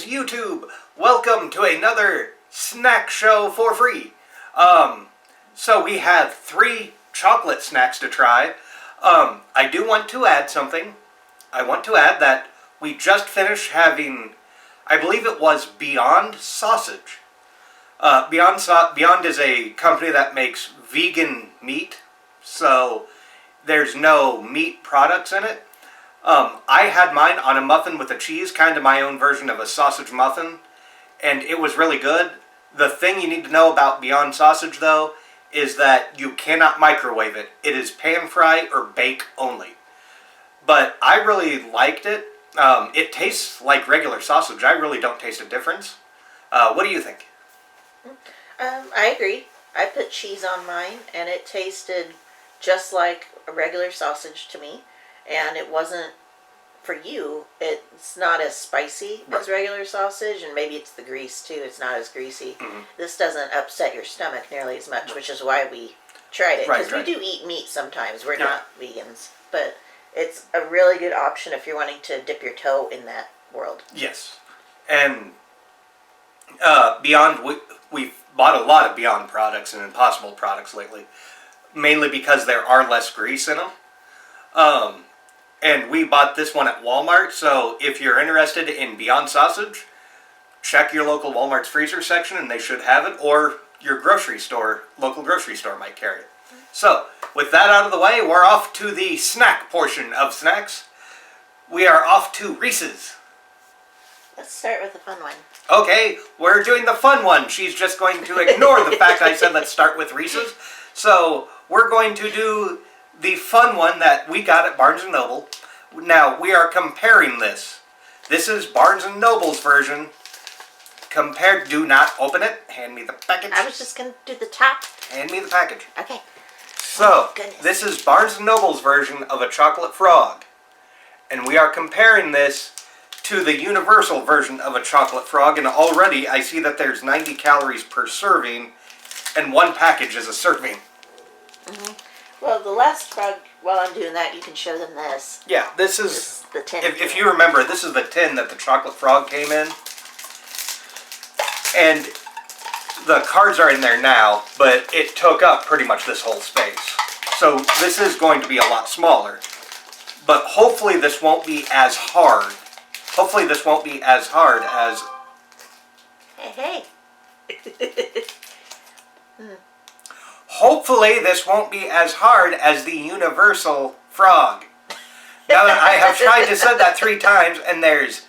YouTube. Welcome to another snack show for free. So we have 3 chocolate snacks to try. I do want to add something. I want to add that we just finished having, I believe it was Beyond Sausage. Beyond is a company that makes vegan meat, so there's no meat products in it. I had mine on a muffin with a cheese, kind of my own version of a sausage muffin, and it was really good. The thing you need to know about Beyond Sausage, though, is that you cannot microwave it. It is pan fry or bake only. But I really liked it. It tastes like regular sausage. I really don't taste a difference. What do you think? I agree. I put cheese on mine, and it tasted just like a regular sausage to me. And it wasn't, for you, it's not as spicy as regular sausage, and maybe it's the grease too. It's not as greasy. Mm-hmm. This doesn't upset your stomach nearly as much, which is why we tried it. Because we do eat meat sometimes. We're not vegans. But it's a really good option if you're wanting to dip your toe in that world. Yes. And Beyond, we've bought a lot of Beyond products and Impossible products lately. Mainly because there are less grease in them. And we bought this one at Walmart, so if you're interested in Beyond Sausage, check your local Walmart's freezer section and they should have it, or your grocery store, local grocery store might carry it. So, with that out of the way, we're off to the snack portion of snacks. We are off to Reese's. Let's start with the fun one. Okay, we're doing the fun one. She's just going to ignore the fact I said let's start with Reese's. So, we're going to do the fun one that we got at Barnes & Noble. Now, we are comparing this. This is Barnes & Noble's version. Compared, do not open it. Hand me the package. I was just going to do the top. Hand me the package. Okay. So, this is Barnes & Noble's version of a chocolate frog. And we are comparing this to the universal version of a chocolate frog. And already, I see that there's 90 calories per serving. And 1 package is a serving. Mm-hmm. Well, the last frog, while I'm doing that, you can show them this. Yeah, this is the tin. If you remember, this is the tin that the chocolate frog came in. And the cards are in there now, but it took up pretty much this whole space. So this is going to be a lot smaller. But hopefully this won't be as hard. Hopefully this won't be as hard as... Hey. Hopefully this won't be as hard as the universal frog. Now I have tried to say that 3 times, and there's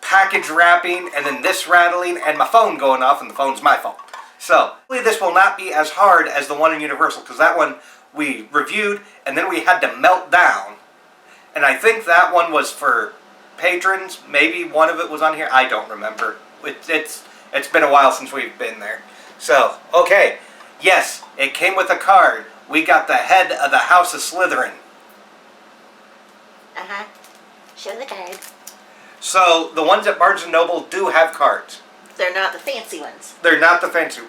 package wrapping, and then this rattling, and my phone going off, and the phone's my phone. So, hopefully this will not be as hard as the one in Universal, because that one we reviewed, and then we had to melt down. And I think that one was for patrons. Maybe one of it was on here. I don't remember. It's been a while since we've been there. So, okay. Yes, it came with a card. We got the head of the House of Slytherin. Uh-huh. Show the card. So, the ones at Barnes & Noble do have cards. They're not the fancy ones. They're not the fancy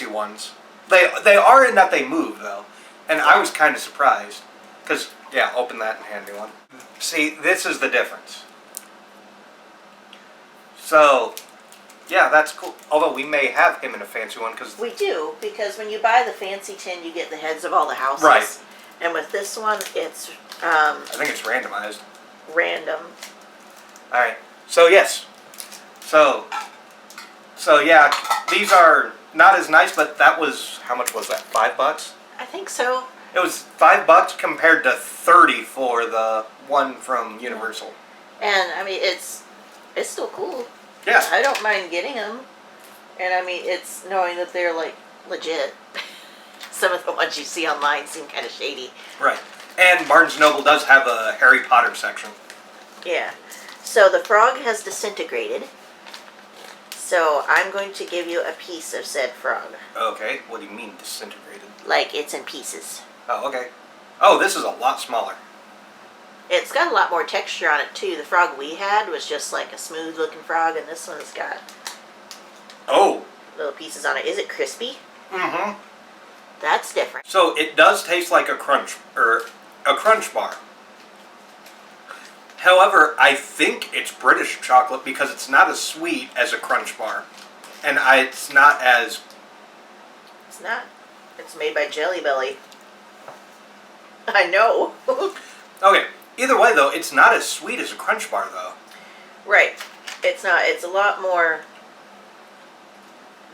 ones. They are in that they move, though. And I was kind of surprised. Because, yeah, open that and hand me one. See, this is the difference. So... yeah, that's cool. Although we may have him in a fancy one because we do, because when you buy the fancy tin, you get the heads of all the houses. Right. And with this one, it's I think it's randomized. Random. All right. So yes. So yeah, these are not as nice, but that was, how much was that? $5? I think so. It was $5 compared to $30 for the one from Universal. And I mean, it's still cool. Yeah. I don't mind getting them. And I mean, it's knowing that they're like legit. Some of the ones you see online seem kind of shady. Right. And Barnes & Noble does have a Harry Potter section. Yeah. So the frog has disintegrated. So I'm going to give you a piece of said frog. Okay. What do you mean disintegrated? Like it's in pieces. Oh, okay. Oh, this is a lot smaller. It's got a lot more texture on it, too. The frog we had was just like a smooth-looking frog, and this one's got little pieces on it. Is it crispy? Mm-hmm. That's different. So it does taste like a crunch bar. However, I think it's British chocolate because it's not as sweet as a Crunch Bar. And it's not as... It's not. It's made by Jelly Belly. I know. Okay, either way though, it's not as sweet as a Crunch Bar though. Right. It's not. It's a lot more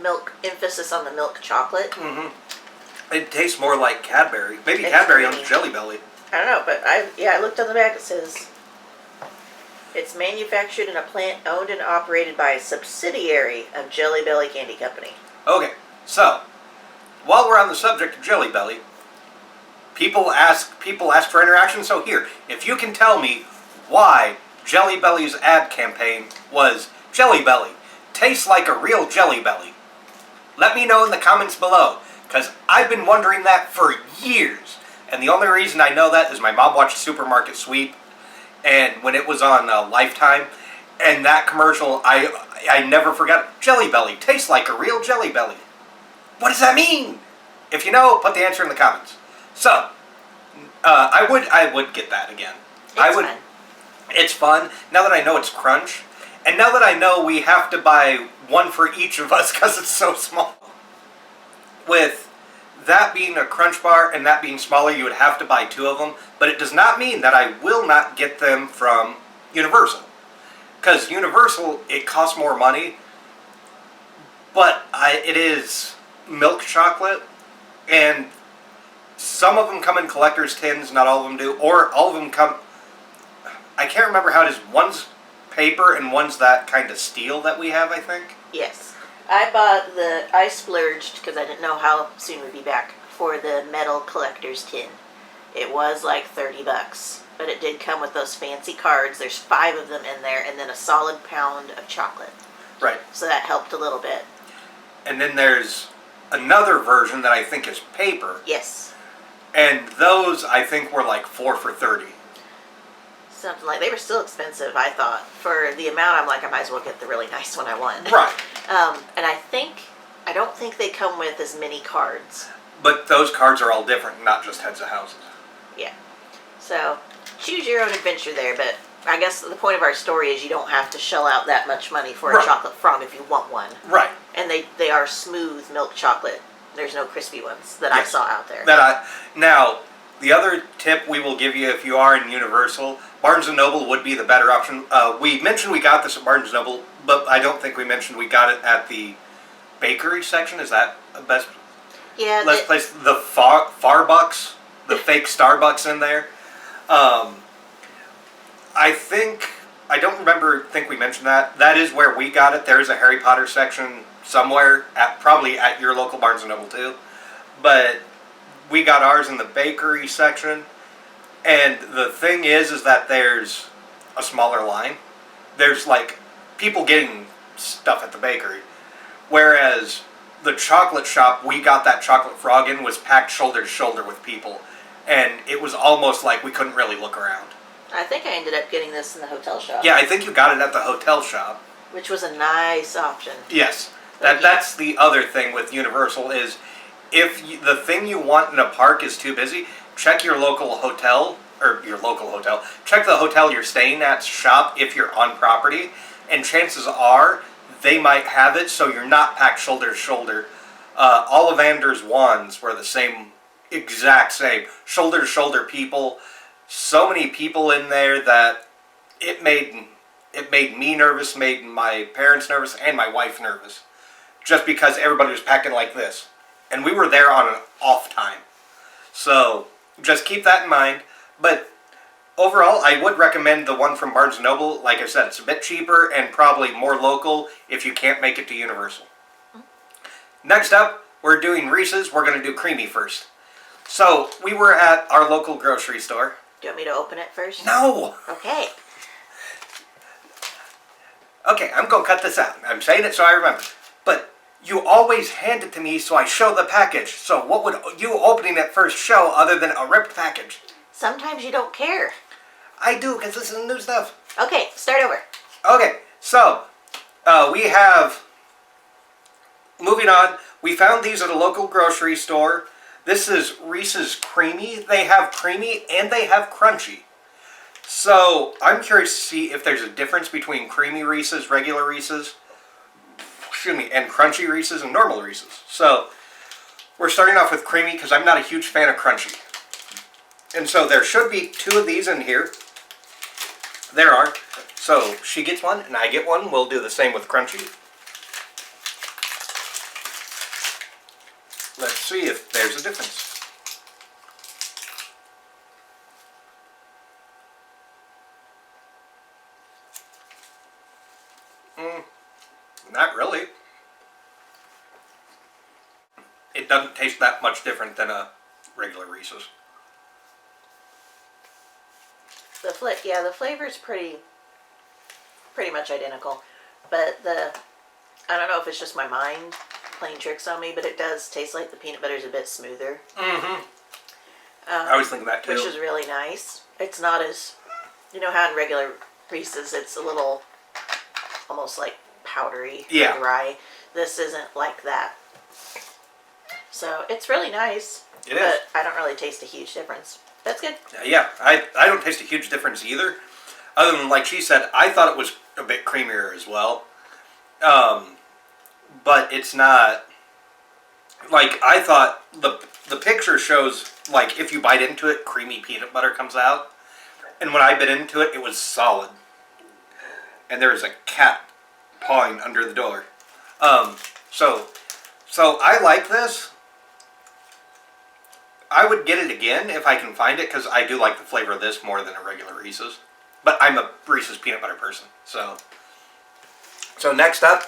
milk, emphasis on the milk chocolate. Mm-hmm. It tastes more like Cadbury. Maybe It's Cadbury creamy. owns Jelly Belly. I don't know, but I looked on the back. It says it's manufactured in a plant owned and operated by a subsidiary of Jelly Belly Candy Company. Okay, so while we're on the subject of Jelly Belly, people ask for interaction. So here, if you can tell me why Jelly Belly's ad campaign was Jelly Belly, tastes like a real Jelly Belly, let me know in the comments below, because I've been wondering that for years. And the only reason I know that is my mom watched Supermarket Sweep, and when it was on Lifetime, and that commercial, I never forgot. Jelly Belly tastes like a real Jelly Belly. What does that mean? If you know, put the answer in the comments. So, I would get that again. It's fun. It's fun now that I know it's Crunch, and now that I know we have to buy one for each of us because it's so small. With that being a Crunch Bar and that being smaller, you would have to buy two of them. But it does not mean that I will not get them from Universal. Because Universal, it costs more money. But it is milk chocolate. And some of them come in collector's tins, not all of them do. Or all of them come... I can't remember how it is. One's paper and one's that kind of steel that we have, I think. Yes. I splurged because I didn't know how soon we'd be back for the metal collector's tin. It was like $30, but it did come with those fancy cards. There's 5 of them in there, and then a solid pound of chocolate. Right. So that helped a little bit. And then there's another version that I think is paper. Yes. And those, I think, were like 4 for $30. Something like, they were still expensive, I thought. For the amount, I'm like, I might as well get the really nice one I want. Right. And I don't think they come with as many cards. But those cards are all different, not just heads of houses. Yeah. So, choose your own adventure there, but I guess the point of our story is you don't have to shell out that much money for Right. a chocolate frog if you want one. Right. And they are smooth milk chocolate. There's no crispy ones that I Yes. saw out there. Now, the other tip we will give you if you are in Universal, Barnes & Noble would be the better option. We mentioned we got this at Barnes & Noble, but I don't think we mentioned we got it at the bakery section. Is that the best place? The Farbucks, the fake Starbucks in there. I don't think we mentioned that. That is where we got it. There is a Harry Potter section somewhere, probably at your local Barnes & Noble too. But we got ours in the bakery section. And the thing is that there's a smaller line. There's like people getting stuff at the bakery. Whereas the chocolate shop we got that chocolate frog in was packed shoulder to shoulder with people. And it was almost like we couldn't really look around. I think I ended up getting this in the hotel shop. Yeah, I think you got it at the hotel shop. Which was a nice option. Yes. That's the other thing with Universal is if the thing you want in a park is too busy, check your local hotel, check the hotel you're staying at's shop if you're on property, and chances are they might have it so you're not packed shoulder to shoulder. Ollivander's wands were the exact same. Shoulder to shoulder people. So many people in there that it made me nervous, made my parents nervous, and my wife nervous. Just because everybody was packing like this. And we were there on an off time. So, just keep that in mind. But, overall, I would recommend the one from Barnes & Noble. Like I said, it's a bit cheaper and probably more local if you can't make it to Universal. Next up, we're doing Reese's. We're going to do creamy first. So, we were at our local grocery store. Do you want me to open it first? No! Okay. Okay, I'm going to cut this out. I'm saying it so I remember. But you always hand it to me so I show the package. So what would you opening it first show other than a ripped package? Sometimes you don't care. I do, because this is new stuff. Okay, start over. Okay, so we have... Moving on, we found these at a local grocery store. This is Reese's Creamy. They have creamy and they have crunchy. So I'm curious to see if there's a difference between creamy Reese's, regular Reese's, excuse me, and crunchy Reese's and normal Reese's. So we're starting off with creamy because I'm not a huge fan of crunchy. And so there should be 2 of these in here. There are. So she gets one and I get one. We'll do the same with crunchy. Let's see if there's a difference. Not really. It doesn't taste that much different than a regular Reese's. The flavor is pretty much identical, but I don't know if it's just my mind playing tricks on me, but it does taste like the peanut butter is a bit smoother. Mm-hmm. I was thinking that too. Which is really nice. It's not as, you know how in regular Reese's it's a little almost like powdery, yeah, dry. This isn't like that. So it's really nice. It is. But I don't really taste a huge difference. That's good. Yeah, I don't taste a huge difference either. Other than, like she said, I thought it was a bit creamier as well. But it's not, like, I thought the picture shows, like, if you bite into it, creamy peanut butter comes out. And when I bit into it, it was solid. And there is a cat pawing under the door. So I like this. I would get it again if I can find it, because I do like the flavor of this more than a regular Reese's. But I'm a Reese's peanut butter person, so next up,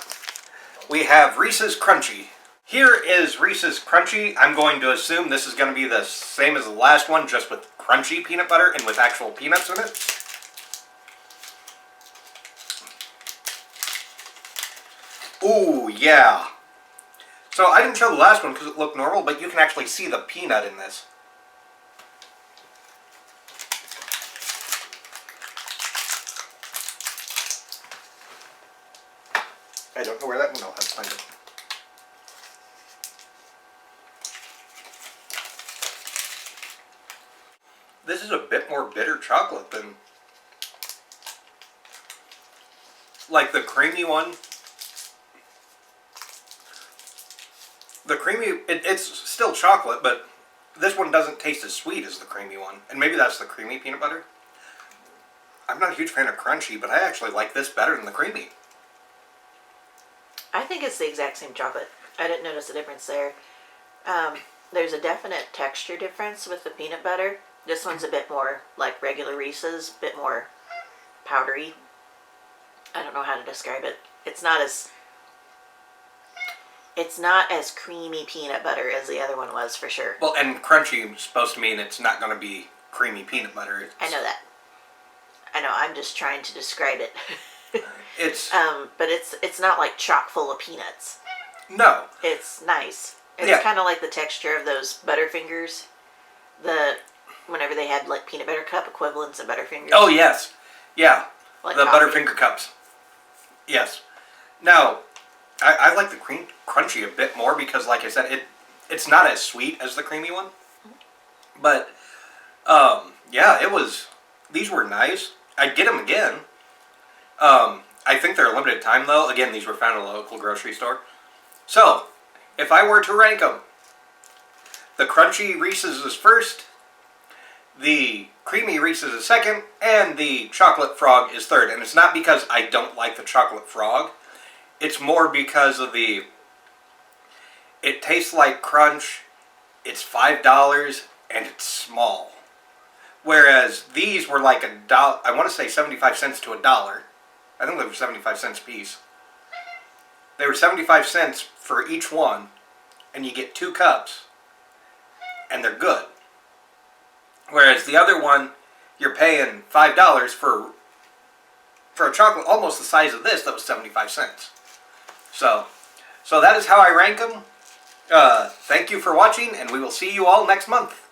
we have Reese's Crunchy. Here is Reese's Crunchy. I'm going to assume this is going to be the same as the last one, just with crunchy peanut butter and with actual peanuts in it. Ooh, yeah. So I didn't show the last one because it looked normal, but you can actually see the peanut in this. I don't know where that one. No, I'll have to find it. This is a bit more bitter chocolate than, like, the creamy one. The creamy, it's still chocolate, but this one doesn't taste as sweet as the creamy one. And maybe that's the creamy peanut butter. I'm not a huge fan of crunchy, but I actually like this better than the creamy. I think it's the exact same chocolate. I didn't notice a difference there. There's a definite texture difference with the peanut butter. This one's a bit more like regular Reese's, a bit more powdery. I don't know how to describe it. It's not as creamy peanut butter as the other one was, for sure. Well, and crunchy is supposed to mean it's not going to be creamy peanut butter. I know that. I know. I'm just trying to describe it. But it's not like chock full of peanuts. No. It's nice. It's kind of like the texture of those Butterfingers. Whenever they had like peanut butter cup equivalents of Butterfingers. Oh yes, yeah, like the Butterfinger cups. Yes. Now, I like the crunchy a bit more because, like I said, it's not as sweet as the creamy one. But yeah, these were nice. I'd get them again. I think they're a limited time though. Again, these were found at a local grocery store. So, if I were to rank them, the crunchy Reese's is first, the creamy Reese's is second, and the chocolate frog is third. And it's not because I don't like the chocolate frog. It's more because of it tastes like crunch, it's $5, and it's small. Whereas these were like $1, I want to say 75 cents to $1. I think they were 75 cents a piece. They were 75 cents for each one, and you get 2 cups, and they're good. Whereas the other one, you're paying $5 for a chocolate almost the size of this that was 75 cents. So that is how I rank them. Thank you for watching, and we will see you all next month.